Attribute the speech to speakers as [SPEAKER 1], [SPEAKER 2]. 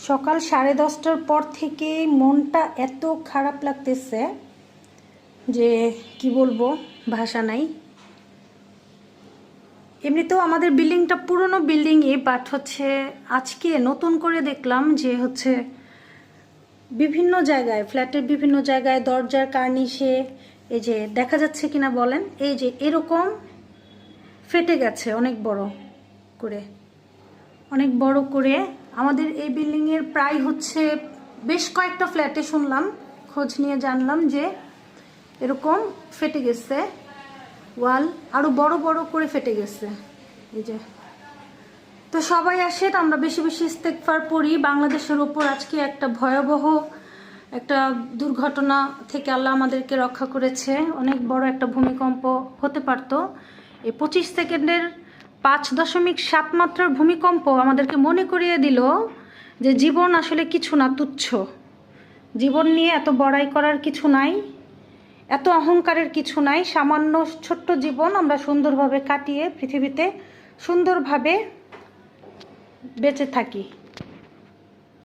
[SPEAKER 1] সকাল 10:30টার পর থেকে মনটা এত খারাপ লাগতেছে যে কি বলবো, ভাষা নাই। এমনিতেও আমাদের বিল্ডিংটা পুরনো বিল্ডিংই, বাট হচ্ছে আজকে নতুন করে দেখলাম যে হচ্ছে বিভিন্ন জায়গায়, ফ্ল্যাটের বিভিন্ন জায়গায় দরজার কার্নিশে এই যে দেখা যাচ্ছে কিনা বলেন, এই যে এরকম ফেটে গেছে অনেক বড় করে। আমাদের এই বিল্ডিংয়ের প্রায় হচ্ছে বেশ কয়েকটা ফ্ল্যাটে শুনলাম, খোঁজ নিয়ে জানলাম যে এরকম ফেটে গেছে, ওয়াল আরও বড় বড় করে ফেটে গেছে। এই যে, তো সবাই আসেন আমরা বেশি বেশি ইস্তেগফার পড়ি। বাংলাদেশের ওপর আজকে একটা ভয়াবহ একটা দুর্ঘটনা থেকে আল্লাহ আমাদেরকে রক্ষা করেছে। অনেক বড় একটা ভূমিকম্প হতে পারত। এই 25 সেকেন্ডের 5.7 মাত্রার ভূমিকম্প আমাদেরকে মনে করিয়ে দিল যে জীবন আসলে কিছু না, তুচ্ছ। জীবন নিয়ে এত বড়াই করার কিছু নাই, এত অহংকারের কিছু নাই। সামান্য ছোট্ট জীবন আমরা সুন্দরভাবে কাটিয়ে পৃথিবীতে সুন্দরভাবে বেঁচে থাকি।